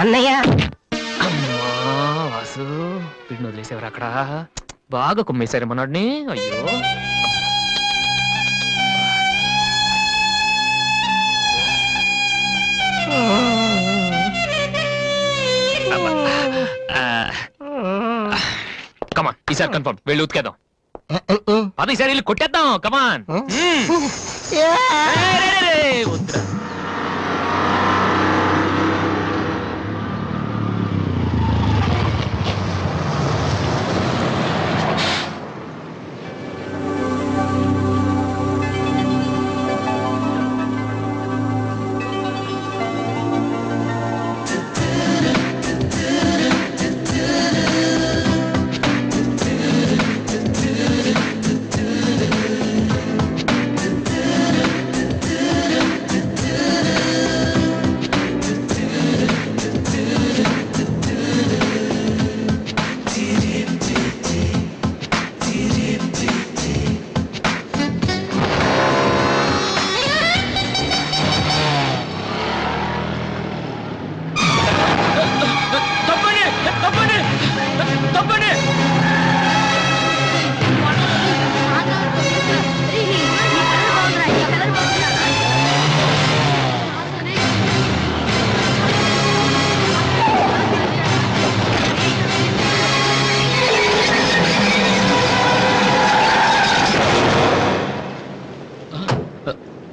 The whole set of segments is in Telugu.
అన్నయ్య వాసు వీడిని వదిలేసేవారు అక్కడ బాగా కుమ్మేశారు మనోడిని. అయ్యో కమాన్ ఈసారి కన్ఫర్మ్ వెళ్ళి ఉతికేద్దాం. అది ఈసారి వెళ్ళి కొట్టేద్దాం. కమాన్ వద్దురా.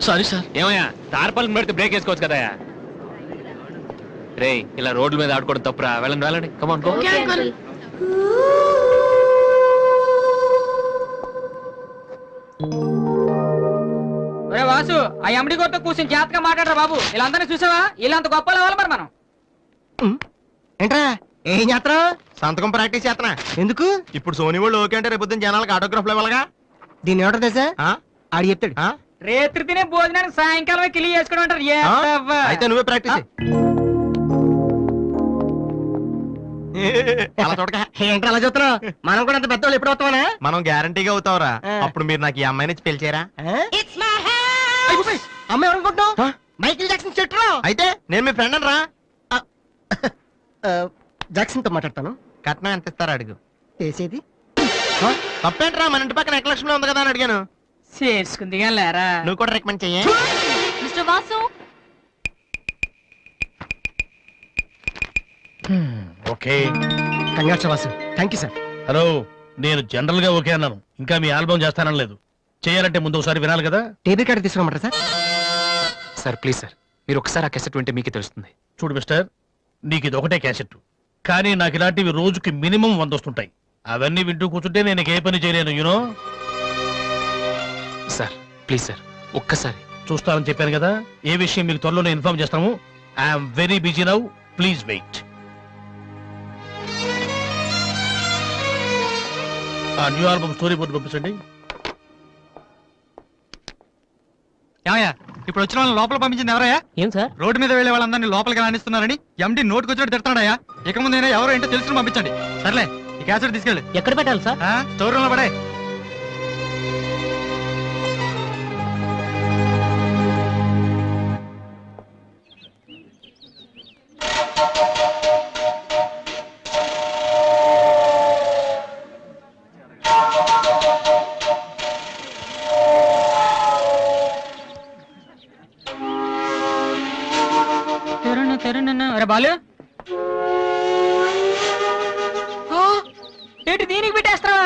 Sorry sir. ఏమయ్యా తార్పాలను పెడితే బ్రేక్ వేసుకోవచ్చు కదా. రే ఇలా రోడ్ల మీద ఆడుకోవడం తప్పురా. వెళ్ళండి వెళ్ళండి. Come on go. వాసు ఆ ఎమ్డి కొడుతూ కూర్చొని జాగ్రత్తగా మాట్లాడరా బాబు. వీళ్ళందరినీ చూసావా? వీళ్ళంత గొప్ప అవ్వాలి మరి మనం. ఏంట్రా ఏం చేస్తున్నావు? సంతకం ప్రాక్టీస్ చేస్తున్నా. ఎందుకు? ఇప్పుడు సోనీ వాళ్ళు ఓకే అంటే రేపు జనాలకు ఆటోగ్రాఫ్లు ఇవ్వాలగా. దీన్ని ఏమంటారు తెలుసా? ఆడి చెప్తాడు. రేత్రి తినే భోజనానికి సాయంకాలం కిలి చేసుకోవడం అంటారు. అయితే నువ్వే ప్రాక్టీస్. ఏంటి అలా చూస్తున్నావు? మనం కూడా అంత పెద్దవాళ్ళు ఎప్పుడు అవుతామనా? మనం గ్యారంటీగా అవుతావురా. అప్పుడు మీరు నాకు ఈ అమ్మాయిని పిలిచారా? అమ్మాయి ఎవరనుకుంటున్నావు? మైకిల్ జాక్సన్ చెట్టు. అయితే నేను మీ ఫ్రెండ్ రా. జాక్సన్ తో మాట్లాడతాను. కట్నం ఎంత ఇస్తారా అడుగు. చేసేది తప్పేంట్రా? మన ఇంటి పక్కన ఎక్లక్ష్మిలో ఉంది కదా అని అడిగాను. చేసుకుంది లేరా. నువ్వు కూడా రికమెండ్ చెయ్యి. Mister Vasu okay. Congrats Vasu. Thank you sir. Hello, నేను జనరల్ గా ఓకే అన్నాను. ఇంకా మీ ఆల్బమ్ చేస్తానని లేదు. చేయాలంటే ముందు ఒకసారి వినాలి కదా. టేబుల్ కార్డు తీసుకోమంటారా సార్? సార్ ప్లీజ్ సార్, మీరు ఒకసారి ఆ క్యాసెట్ వింటే మీకే తెలుస్తుంది. చూడు మిస్టర్, నీకు ఇది ఒకటే క్యాసెట్, కానీ నాకు ఇలాంటివి రోజుకి మినిమం 100 వస్తుంటాయి. అవన్నీ వింటూ కూర్చుంటే నేను ఏ పని చేయలేను. యూనో సార్ ప్లీజ్ సార్ ఒక్కసారి. చూస్తానని చెప్పాను కదా. ఏ విషయం మీకు త్వరలోనే ఇన్ఫార్మ్ చేస్తాము. I'm very busy now, please wait. ఆ న్యూ ఆల్బమ్ స్టోరీ బోర్డు పంపించండి. ఇప్పుడు వచ్చిన వాళ్ళని లోపల పంపించింది ఎవరయ్యా? ఏం సార్? రోడ్డు మీద వెళ్లే వాళ్ళందరినీ లోపలికి రాణిస్తున్నారని ఎండి నోటుకు వచ్చినట్టు తిడతాడయ్యా. ఇక ముందైనా ఎవరో ఏంటో తెలుసుకుని పంపించండి. సర్లే, ఈ క్యాసెట్ తీసుకెళ్ళి ఎక్కడ పెట్టాలి సార్? స్టోర్ రూమ్ లో పడే. బాలు ఏంటి దీనికి పెట్టేస్తావా?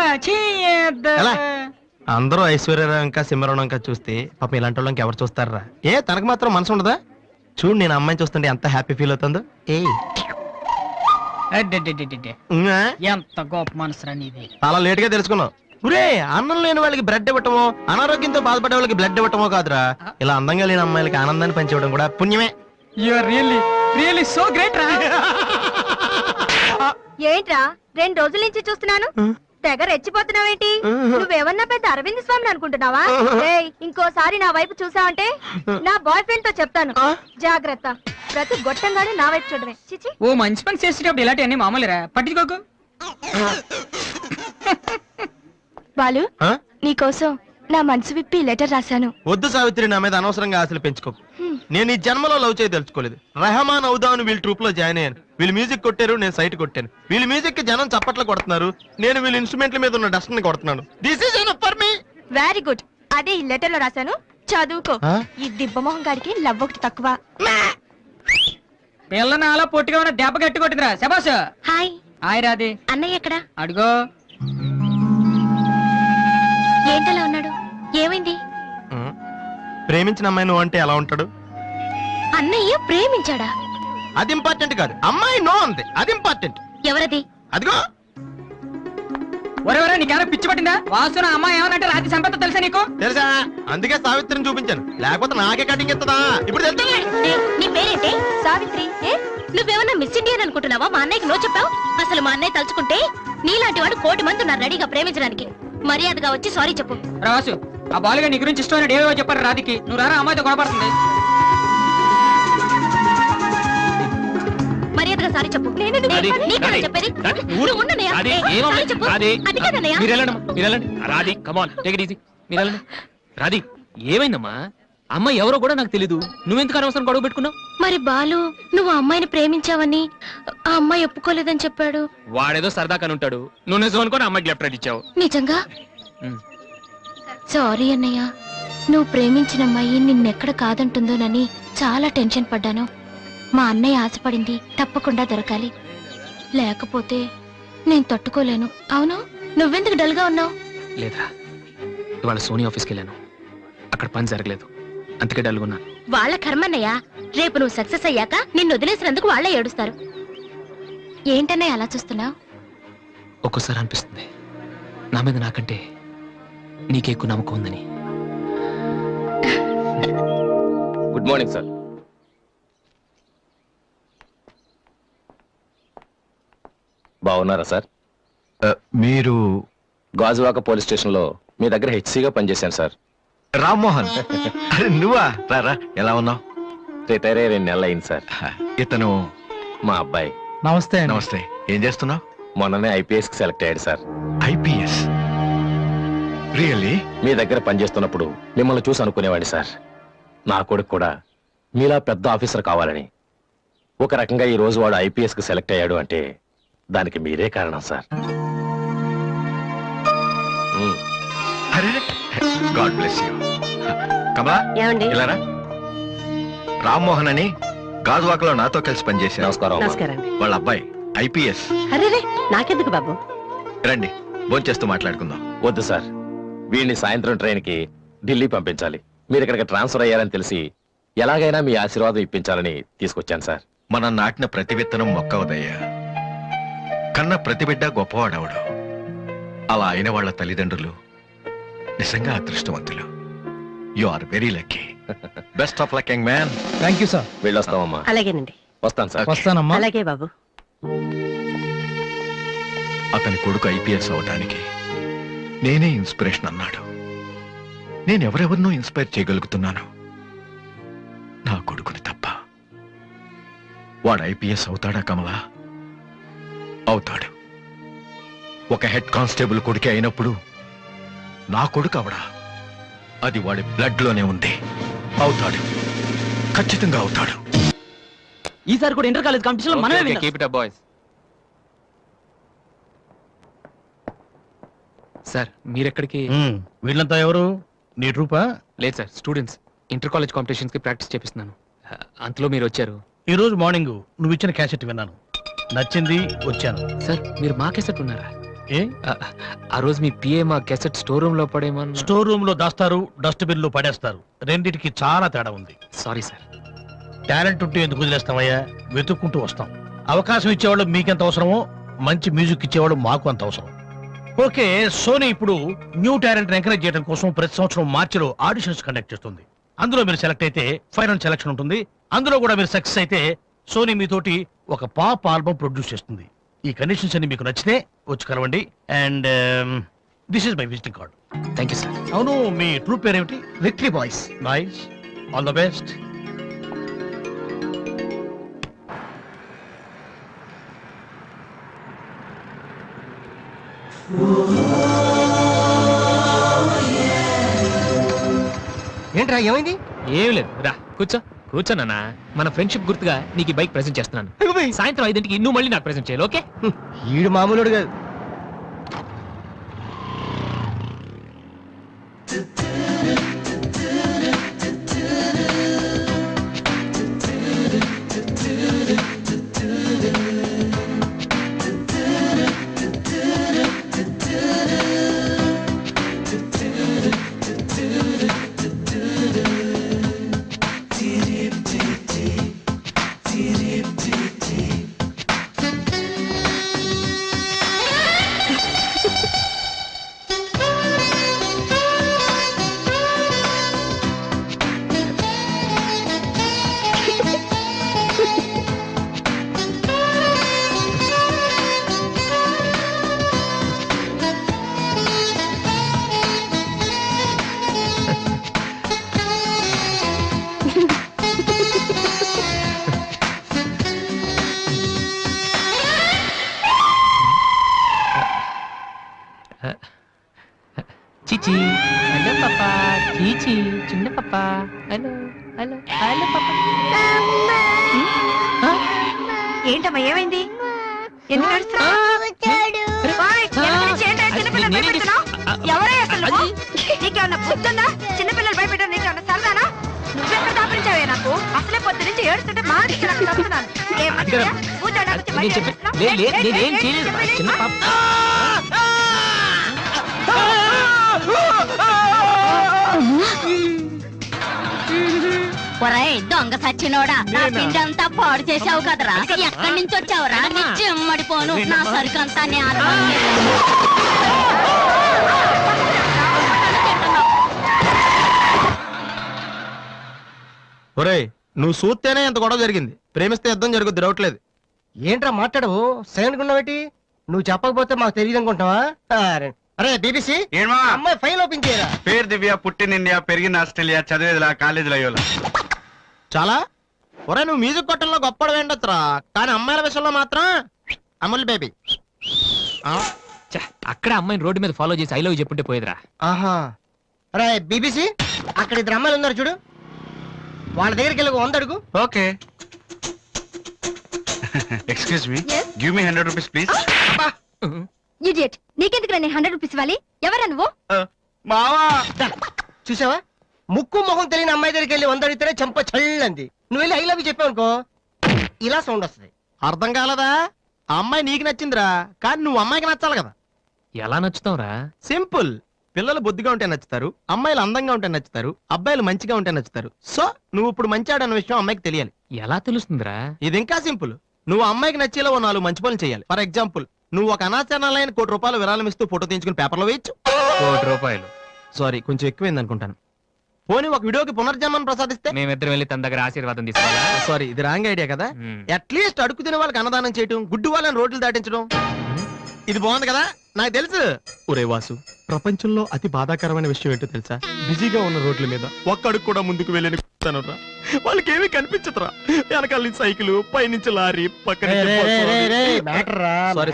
అందరూ ఐశ్వర్యరావు ఇంకా సింహరావు ఇంకా చూస్తే పాపం ఇలాంటి వాళ్ళకి ఎవరు చూస్తారా? ఏ తనకు మాత్రం మనసు ఉండదా? చూడు నేను అమ్మాయిని చూస్తుంటే ఎంత హ్యాపీ ఫీల్ అవుతుందో. ఎంత గొప్ప మనసు నీది. చాలా లేట్ గా తెలుసుకున్నావు. ఒరే, అన్నం లేని వాళ్ళకి బ్రెడ్ ఇవ్వటమో, అనారోగ్యంతో బాధపడే వాళ్ళకి బ్లడ్ ఇవ్వటమో కాదురా, ఇలా అందంగా లేని అమ్మాయిలకి ఆనందాన్ని పంచివ్వడం కూడా పుణ్యమే. You are really so great రా. ఏంట్రా 2 రోజుల నుంచి చూస్తున్నాను, తెగ రెచ్చిపోతున్నావేంటి? నువ్వేమన్నా పెద్ద అరవింద్ స్వామిని అనుకుంటున్నావా? ఇంకోసారి నా వైపు చూసావంటే నా బాయ్ ఫ్రెండ్ తో చెప్తాను, జాగ్రత్త. ప్రతి గొట్టంగానే నా వైపు చూడమే. చిచి. ఓ మంచి పని చేసేటప్పుడు ఇలాంటివన్నీ మామూలురా, పట్టించుకోకు. బాలు, నీకోసం నా మనసు విప్పి లెటర్ రాశాను. వద్దు సావిత్రి, నా మీద అనవసరంగా ఆశలు పెంచుకోకు. నేను ఈ జన్మలో లవ్ చేయ తెలుసుకోలేదు. రెహమాన్ అవుదాను వీళ్ళ ట్రూప్ లో జాయిన్ అయ్యాను. వీళ్ళు మ్యూజిక్ కొట్టారు, నేను సైట్ కొట్టాను. వీళ్ళు మ్యూజిక్ కి జనం చప్పట్లు కొడుతున్నారు, నేను వీళ్ళ ఇన్స్ట్రుమెంట్ల మీద ఉన్న డస్ట్ ని కొడుతున్నాను. This is enough for me. Very good. అదే ఈ లెటర్ లో రాశాను, చదువుకో. ఈ దిబ్బమోహం గారికి లవ్ ఒకటి తక్కువ. పిల్లని అలా పొట్టిగా ఉన్న దెబ్బ గట్టి కొట్టిందిరా శబాస్. హాయ్ హాయ్ రాది. అన్నయ్య ఎక్కడా? అడుగో. ఏంటలా ఉన్నాడు? ఏమైంది? ప్రేమించిన అమ్మాయి నువ్వు అంటే ఎలా ఉంటాడు? అన్నయ్య ప్రేమించాడా? అది ఇంపార్టెంట్ కాదు, అమ్మాయి నో అంతే, అది ఇంపార్టెంట్. ఎవరది? అదిగో. ఒరే నీకేమైనా పిచ్చి పట్టిందా? వాసున అమ్మాయి ఏమనంటే రాత్రి సంపద తెలుసా నీకు? తెలుసా, అందుకే సావిత్రిని చూపించాను, లేకపోతే నాకే కటింగ్ ఇస్తుందా? ఇప్పుడు తెలుసా? నీ పేరేంటి? సావిత్రి. నువ్వేమన్నా మిస్ ఇండియన్ అనుకుంటున్నావా? మా అన్నయ్యకి నో చెప్పావు. అసలు మా అన్నయ్య తలుచుకుంటే నీలాంటి వాడు 1,000,000 మంది ఉన్నారు రెడీగా ప్రేమించడానికి. మర్యాదగా వచ్చి సారీ చెప్పు. రాసు, ఆ బాలుగా నీ గురించి ఇష్టమైన ఏవో చెప్పారు రాధికి. నువ్వు రారా, అమ్మాయితో గొడవపడుతుంది. మర్యాదగా సారీ చెప్పు. రాధి, చెప్పేది రాధి, నువ్వు ఉండనయ్యా. రాధి, ఏయ్, ఏమమ్మా? సారీ చెప్పు. రాధి, అది కాదన్నయ్యా. మీరు వెళ్ళండమ్మా, మీరు వెళ్ళండి. రాధి, కమాన్, టేక్ ఇట్ ఈజీ. మీరు వెళ్ళండి. రాధి, ఏమైందమ్మా? అమ్మ ఎవరో కూడా నాకు తెలీదు, నువ్వెందుకు అనవసరం గొడవ పెట్టుకున్నావు? మరి బాలు నువ్వు ఆ అమ్మాయిని ప్రేమించావని ఆ అమ్మాయి ఒప్పుకోలేదని చెప్పాడు. వాడేదో సరదా కని ఉంటాడు, నువ్వు నిజం అనుకోని అమ్మాయికి లెఫ్ట్ రైట్ ఇచ్చావు. నిజంగా? ఉమ్. సారీ అన్నయ్య, నువ్వు ప్రేమించిన అమ్మాయి నిన్నెక్కడ కాదంటుందోనని చాలా టెన్షన్ పడ్డాను. మా అన్నయ్య ఆశపడింది తప్పకుండా దొరకాలి, లేకపోతే నేను తట్టుకోలేను. అవును, నువ్వెందుకు డల్ గా ఉన్నావు? లేదురా, ఇవాళ సోనీ ఆఫీస్కి వెళ్ళాను, అక్కడ పని జరగలేదు, అందుకే డల్గున్నాను. వాళ్ళ కర్మన్నయ్య, రేపు నువ్వు సక్సెస్ అయ్యాక నిన్ను వదిలేసినందుకు వాళ్ళే ఏడుస్తారు. ఏంటన్నయ్య అలా చూస్తున్నావు? ఒక్కోసారి అనిపిస్తుంది నా మీద నాకంటే నీకే ఎక్కువ నమ్మకం ఉందని. Good morning sir. బాగున్నారా సార్? మీరు గాజువాక పోలీస్ స్టేషన్ లో మీ దగ్గర హెచ్సిగా పనిచేశాను సార్. రామ్మోహన్. అరే నువ్వా? రారా, ఎలా ఉన్నావు? రిటైర్ అయ్యి 2 నెలలు అయింది సార్. ఇతను మా అబ్బాయి. నమస్తే. నమస్తే. ఏం చేస్తున్నావు? మొన్ననే ఐపీఎస్ కి సెలెక్ట్ అయ్యాడు సార్. ఐపీఎస్? రియల్లీ? మీ దగ్గర పనిచేస్తున్నప్పుడు మిమ్మల్ని చూసి అనుకునేవాడిని సార్, నా కొడుకు కూడా మీలా పెద్ద ఆఫీసర్ కావాలని. ఒక రకంగా ఈ రోజు వాడు ఐపీఎస్ కి సెలెక్ట్ అయ్యాడు అంటే దానికి మీరే కారణం సార్. అరే గాడ్ బ్లెస్ యూ. కమలా, ఇలా రా. రామ్మోహన్ అని గాజువాకలో నాతో కలిసి పనిచేశారు. నమస్కారం. వాళ్ళ అబ్బాయి ఐపీఎస్. అరే నాకెందుకు బాబు? రండి, భోంచేస్తూ మాట్లాడుకుందాం. వద్దు సార్, వీడిని సాయంత్రం ట్రైన్ కి ఢిల్లీ పంపించాలి. మీరు ఇక్కడికి ట్రాన్స్ఫర్ అయ్యారని తెలిసి ఎలాగైనా మీ ఆశీర్వాదం ఇప్పించాలని తీసుకొచ్చాను సార్. మనం నాటిన ప్రతి విత్తనం మొక్కవదయ్యా. కన్న ప్రతి బిడ్డ గొప్పవాడవడు. అలా అయిన వాళ్ళ తల్లిదండ్రులు నిజంగా అదృష్టవంతులు. You are very lucky. Best of luck young man. Thank you sir. వెళ్ళొస్తామమ్మా. అలాగేనండి. వస్తాను సార్. వస్తానమ్మా. అలాగే బాబు. అతని కొడుకు ఐపీఎస్ అవడానికి నేనే ఇన్స్పిరేషన్ అన్నాడు. నేను ఎవరెవరినో ఇన్స్పైర్ చేయగలుగుతున్నాను, నా కొడుకుని తప్ప. వాడు ఐపీఎస్ అవుతాడా కమలా? అవుతాడు. ఒక హెడ్ కానిస్టేబుల్ కొడుకే అయినప్పుడు నా కొడుకు అవడా? అది వాడి బ్లడ్ లోనే ఉంది. అవుతాడు, ఖచ్చితంగా అవుతాడు. ఈసారి కూడా ఇంటర్ కాలేజ్ కాంపిటీషన్ లో మనమే keep it up boys. Sir మీరెక్కడికి? వీళ్ళంతా ఎవరు? నీ ట్రూపా? లేదు sir, students. Inter college competitions కి ప్రాక్టీస్ చేపిస్తున్నాను. అంతలో మీరు వచ్చారు. ఈ రోజు మార్నింగ్ నువ్వు ఇచ్చిన క్యాసెట్ విన్నాను, నచ్చింది, వచ్చాను. సార్ మీరు మా కెసెట్ ఉన్నారా? ఏ? ఆ రోజు మీ పిఏ మా కెసెట్ స్టోర్ రూమ్ లో పడేమన్నా? స్టోర్ రూమ్ లో దాస్తారు, డస్ట్బిన్ లో పడేస్తారు. రెండిటికి చాలా తేడా ఉంది. Sorry sir. టాలెంట్ ఉంటే ఎందుకు వదిలేస్తామయ్యా? వెతుక్కుంటూ వస్తాం. అవకాశం ఇచ్చేవాళ్ళు మీకెంత అవసరమో మంచి మ్యూజిక్ ఇచ్చేవాళ్ళు మాకు అంత అవసరం. ఓకే, సోనీ ఇప్పుడు న్యూ టాలెంట్ ఎంకరేజ్ చేయడం కోసం ప్రతి సంవత్సరం మార్చిలో ఆడిషన్స్ కండక్ట్ చేస్తుంది. అందులో మీరు సెలెక్ట్ అయితే ఫైనల్ సెలక్షన్ ఉంటుంది. అందులో కూడా మీరు సక్సెస్ అయితే సోనీ మీతోటి ఒక పాప్ ఆల్బమ్ ప్రొడ్యూస్ చేస్తుంది. ఈ కండిషన్స్ అన్ని మీకు నచ్చితే వచ్చి కలవండి. And this is my visiting card. Thank you sir. అవును, మీ ట్రూప్ పేరేమిటి? Victory boys. Nice, all the best. ఏంట్రా, ఏమైంది? ఏం లేదు, రా కూర్చో. కూర్చోనన్నా మన ఫ్రెండ్షిప్ గుర్తుగా నీకు ఈ బైక్ ప్రెజెంట్ చేస్తున్నాను. సాయంత్రం 5ంటికి నువ్వు మళ్ళీ నాకు ప్రెజెంట్ చేయాలి, ఓకే? ఈడు మామూలుడు కాదు. చీచి హలో పాపా, చీచి చిన్న పాపా, హలో హలో హలో పాపా. ఏంటమ్మా ఏమైంది? ఎందుకు ఏడుస్తున్నావ్? ఓయ్, ఎందుకు నుంచి ఏంటో చిన్నపిల్లలు భయపెడుతున్నావ్? ఎవరే అసలు నువ్వు? నీకేమన్నా బుద్ధుందా? చిన్నపిల్లలు భయపెట్టడం నీకేమన్నా సరదానా? నువ్వెక్కడ దాపరించావే నాకు? అసలే పొద్దు నుంచి ఏడుస్తుంటే మా నుంచి నాకు తప్పుతున్నాను. ఏమన్నా? కూర్చోడానికి వచ్చి బయట ఏడుస్తున్నావ్? నేనేం చేయలేదు మా చిన్న పాప. ఒరేయ్ దొంగ సచ్చినోడా, నా పిండి అంతా పాడు చేసావు కదరా. ఎక్కడి నుంచి వచ్చావురా? నీ చెమ్మడిపోను, నా సరుకంతా నేల. ఒరేయ్, నువ్వు చూస్తేనే ఎంత గొడవ జరిగింది. ప్రేమిస్తే యుద్ధం జరుగుద్ది, డౌట్లేదు. ఏంట్రా మాట్లాడవు? సైలెంట్ ఉన్నావేటి? నువ్వు చెప్పకపోతే మాకు తెలియదు అనుకుంటావా? అరే బీబీసీ, అమ్మాయి ఫైల్ ఓపెన్ చేయరా. పేరు దివ్య, పుట్టిన ఇండియా, పెరిగిన ఆస్ట్రేలియా, చదివేదిలా కాలేజీలో అయ్యోలా. చాలా ఒరే, నువ్వు మ్యూజిక్ కొట్టంలో గొప్పడు వేండొచ్చురా, కానీ అమ్మాయిల విషయంలో మాత్రం అమూల్ బేబీ. ఛ, అక్కడ అమ్మాయిని రోడ్డు మీద ఫాలో చేసి ఐ లవ్ చెప్పుంటే పోయేదిరా. ఆహా. అరే బీబీసీ, అక్కడ ఇద్దరు అమ్మాయిలు ఉన్నారు చూడు, వాళ్ళ దగ్గరికి వెళ్ళి 100 అడుగు. Okay. Excuse me, Yes? Give me 100 rupees please. Idiot, నీకెందుకు నేను 100 రూపీస్ ఇవ్వాలి? ఎవరా నువ్వు? మావా, చూసావా, ముక్కు మొహం తెలియని అమ్మాయి దగ్గరికి వెళ్ళి 100 అడిగితేనే చెంప చల్లంది. నువ్వు వెళ్ళి ఐ లవ్ యూ చెప్పావు అనుకో, ఇలా సౌండ్ వస్తుంది. అర్థం కాలదా? ఆ అమ్మాయి నీకు నచ్చిందిరా, కానీ నువ్వు అమ్మాయికి నచ్చాలి కదా. ఎలా నచ్చుతావురా? సింపుల్. పిల్లలు బొద్దుగా ఉంటే నచ్చుతారు, అమ్మాయిలు అందంగా ఉంటే నచ్చుతారు, అబ్బాయిలు మంచిగా ఉంటే నచ్చుతారు. సో నువ్వు ఇప్పుడు మంచివాడు అన్న విషయం అమ్మాయికి తెలియాలి. ఎలా తెలుస్తుందిరా? ఇది ఇంకా సింపుల్. నువ్వు అమ్మాయికి నచ్చేలా ఓ 4 మంచి పనులు చేయాలి. ఫర్ ఎగ్జాంపుల్, నువ్వు ఒక అనాచరణలైన ₹1,00,000 విరాళం ఇస్తూ ఫోటో తీయించుకుని పేపర్లో వేయచ్చు. ₹1,00,000. సారీ, కొంచెం ఎక్కువైంది అనుకుంటాను. పోనీ ఒక వీడియోకి పునర్జన్మను ప్రసాదిస్తే? మేమిద్దరం వెళ్ళి తన దగ్గర ఆశీర్వాదం తీసుకోవాలా? సారీ, ఇది రాంగ్ ఐడియా కదా. అట్లీస్ట్ అడుగు తినే వాళ్ళకి అన్నదానం చేయటం, గుడ్డు వాళ్ళని రోడ్లు దాటించడం, ఇది బాగుంది కదా. నాకు తెలుసు. ఒరే వాసు, ప్రపంచంలో అతి బాధాకరమైన విషయం ఏంటో తెలుసా? బిజీగా ఉన్న రోడ్ల మీద ఒక్క అడుగు కూడా ముందుకు వెళ్ళని వాళ్ళకి ఏమీ కనిపించదురా. వెనకాల నుంచి సైకిల్, పైనుంచి లారీ, పక్కన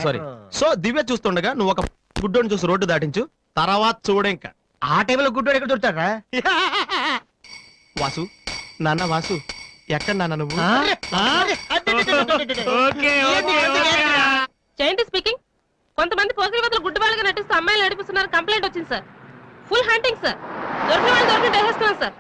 సారీ. సో దివ్య చూస్తుండగా నువ్వు ఒక గుడ్డోని చూసి రోడ్డు దాటించు, తర్వాత చూడ. ఇంకా ఆ టైంలో గుడ్డోడు ఎక్కడ దొరుకుతాడా? వాసు, నాన్న వాసు, ఎక్కడ నాన్న నువ్వు? జయంతి స్పీకింగ్. కొంతమంది పోకిరి వదలు గుడ్డు వాళ్ళగా నటిస్తూ అమ్మాయిలు నడిపిస్తున్నారు. కంప్లైంట్ వచ్చింది సార్. Full hunting sir. దొరికిన వాళ్ళు దొరికి వేసేస్తున్నాం సార్.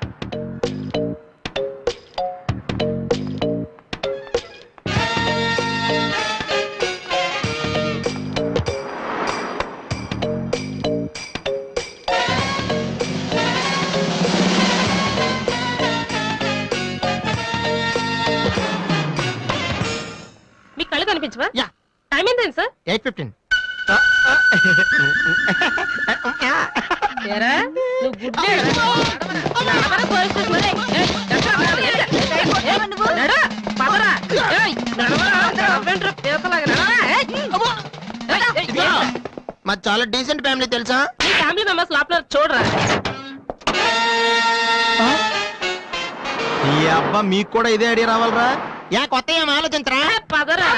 మీకు కళ్ళు కనిపించవా? టైం ఏంటండి సార్? 8:15. ఏరా, నువ్వు గుడ్డే నడవరా పోలీస్ స్టేషన్ మరి. నడు, పదరా. ఏయ్, నడవరా. అవ్వేంట్రా పేసలాగా నడవరా. మా చాలా డీసెంట్ ఫ్యామిలీ తెలుసా? మీ ఫ్యామిలీ మెంబర్స్ లోపల చూడరా. ఈ అబ్బా, మీకు కూడా ఇదే ఐడియా రావాలరా? యా కొత్త ఏం ఆలోచించరా? పదరా.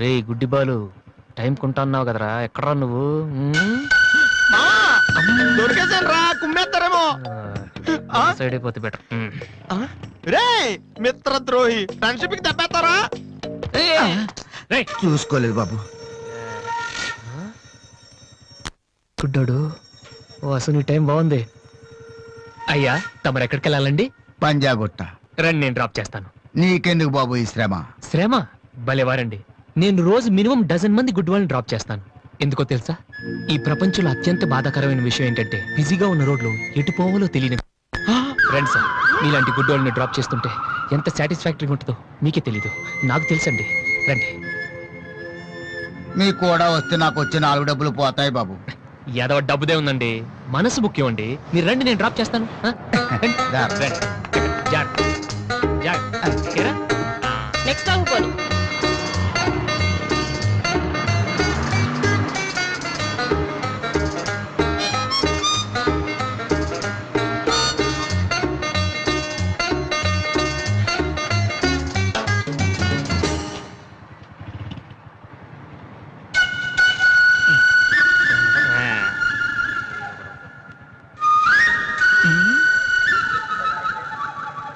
రే గుడ్డి బాలు, టైం కుంటా అన్నావు కదరా ఎక్కడరా నువ్వు దొరికేసాను రా, కుమ్మేస్తారేమో. సైడ్ అయిపోతే బెటర్. రే మిత్రద్రోహి, ఫ్రెండ్షిప్ కి దెబ్బేస్తారా? చూసుకోలేదు బాబు. గుడ్డోడు ఓ అసలు నీ టైం బాగుంది. అయ్యా తమరు ఎక్కడికి వెళ్ళాలండి? పంజాగుట్ట. రండి నేను డ్రాప్ చేస్తాను. నీకెందుకు బాబు ఈ శ్రమ? శ్రమ భలేవారండి. నేను రోజు మినిమం డజన్ మంది గుడ్ వాళ్ళని డ్రాప్ చేస్తాను. ఎందుకో తెలుసా? ఈ ప్రపంచంలో అత్యంత బాధాకరమైన విషయం ఏంటంటే బిజీగా ఉన్న రోడ్లు ఎటు పోవాలో తెలియని ఫ్రెండ్స్. మీలాంటి గుడ్ వాళ్ళని డ్రాప్ చేస్తుంటే ఎంత సాటిస్ఫాక్టరీగా ఉంటుందో మీకే తెలీదు, నాకు తెలుసండి. రండి. మీకు కూడా వస్తే నాకు వచ్చే 4 డబ్బులు పోతాయి బాబు. ఏదో డబ్బుదే ఉందండి, మనసు ముఖ్యం అండి. మీరు రండి నేను డ్రాప్ చేస్తాను. రండి. జాగ్రత్త. జాగ్రత్త. ఏరా? నెక్స్ట్ స్టాప్ పోనీ.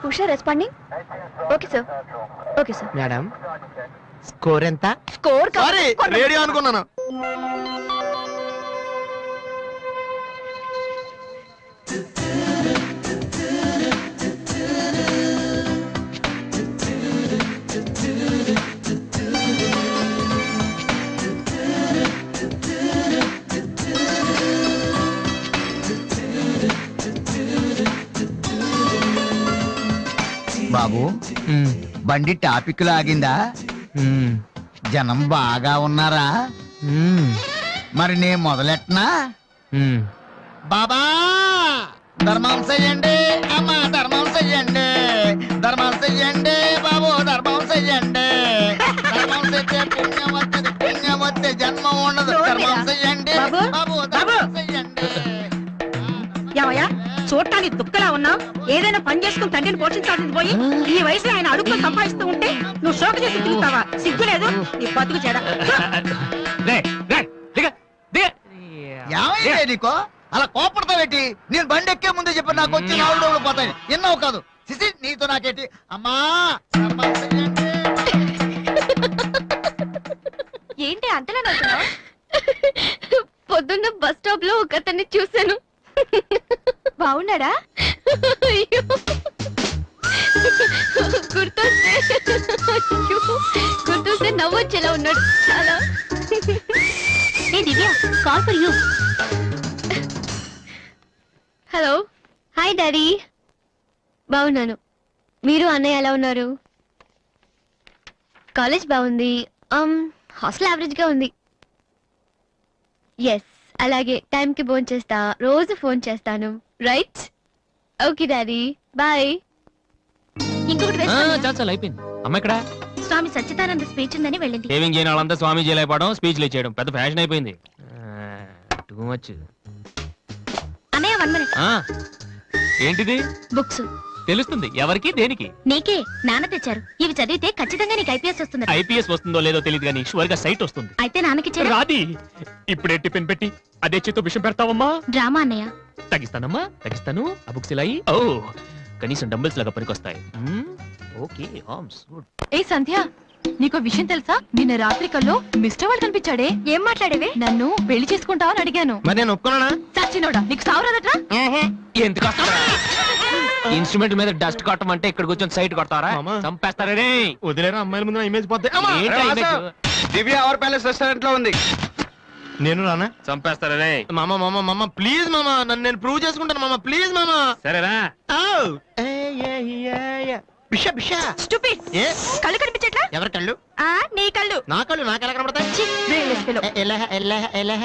Usha responding. Okay sir. Okay sir. Madam score ఎంత? స్కోర్ సారీ, రేడియో అనుకున్నాను. బాబు బండి టాపిక్ లాగిందా? జనం బాగా ఉన్నారా? మరి నేను మొదలెట్టనా? బాబా ధర్మం చెయ్యండి, అమ్మ ధర్మం చెయ్యండి, ధర్మం చెయ్యండి బాబు, ధర్మం చెయ్యండి. ధర్మం చేస్తే పుణ్యం వస్తుంది, పుణ్యం వస్తే జన్మ ఉండదు. ధర్మం చెయ్యండి బాబు, ధర్మం చెయ్యండి. ఏమయ్యా చూడటానికి దుక్కలా ఉన్నావు? ఏదైనా పని చేసుకుని తండ్రిని పోషించాల్సింది పోయి ఈ వయసులో ఆయన అడుగులు సంపాదిస్తూ ఉంటే నువ్వు షోక చేసి తిరుగుతావా? సిగ్గులేదు నీ బతుకు చెడ. ఏమైందే నీకో అలా కోపడతావేటి? నేను బండి ఎక్కే ముందే చెప్పి నాకు వచ్చి 4 డబ్బులు పోతాయి. ఎన్నో కాదు సిసి, నీతో నాకేటి? అమ్మా ధర్మం చెయ్యండి. ఏంటి అంతలా నవ్వుతున్నావ్? పొద్దున్న బస్ స్టాప్ లో ఒక అతన్ని చూశాను. బాగున్నాడా? గుర్తొస్తే నవ్వొచ్చేలా ఉన్నాడు చాలా. Divya, call for you. Hello. Hi daddy. బాగున్నాను. మీరు అన్నయ్య ఎలా ఉన్నారు? కాలేజ్ బాగుంది. హాస్టల్ యావరేజ్ గా ఉంది. ఎస్ అలాగే టైంకి ఫోన్ చేస్తా, రోజు ఫోన్ చేస్తాను. రైట్? Okay daddy, bye. ఇంకొకటి చాలా అయిపోయింది. అమ్మ ఇక్కడ స్వామి సచ్చిదానంద స్పీచ్ ఉందని వెళ్ళింది. సేవింగ్ చేయని వాళ్ళంతా స్వామీజీ అయిపోవడం, స్పీచ్లు ఇచ్చేయడం పెద్ద ఫ్యాషన్ అయిపోయింది. Too much. అన్నయ్య 1 minute. ఏంటిది? బుక్స్. తెలుస్తుంది ఎవరికి దేనికి? నీకే. నాన్న తెచ్చారు. ఇవి చదివితే ఖచ్చితంగా నీకు ఐపీఎస్ వస్తుంది. ఐపీఎస్ వస్తుందో లేదో తెలియదు కానీ షువర్ గా సైట్ వస్తుంది. అయితే నాన్నకిచ్చారా? రాది. ఇప్పుడే టిఫిన్ పెట్టి అదే చేతో విషయం పెడతావమ్మా? డ్రామా అన్నయ్య. తగ్గిస్తానమ్మా, తగ్గిస్తాను. ఆ బుక్స్ ఇలా ఓ కనీసం డంబుల్స్ లాగా పనికొస్తాయి. Okay arms good. ఏ సంధ్య, నీకో విషయం తెలుసా? నిన్న రాత్రి కల్లో మిస్టర్ వాళ్ళు కనిపించాడే. ఏం మాట్లాడేవే? నన్ను పెళ్లి చేసుకుంటావా అని అడిగాను. మరి నేను ఒప్పుకున్నానా? సచ్చినోడా, నీకు సావరాదట్రా? ఎంత కష్టం. ఇన్స్ట్రుమెంట్ మీద డస్ట్ కొట్టం అంటే ఇక్కడ కూర్చొని సైట్ కొడతారా? చంపేస్తారే. వదిలేరా, అమ్మాయిల ముందు నా ఇమేజ్ పోతే. దివ్య అవర్ ప్యాలెస్ రెస్టారెంట్ లో ఉంది. నేను రానా? చంపేస్తారే. మామ మామ మామ ప్లీజ్ మామ, నన్ను నేను ప్రూవ్ చేసుకుంటాను మామ, ప్లీజ్ మామ. సరేరా. బిషా బిషా. స్టూపిడ్. కళ్ళు కనిపించట్లా? ఎవరి కళ్ళు? నీ కళ్ళు. నా కళ్ళు నాకు ఎలా కనబడతాయి? ఎలా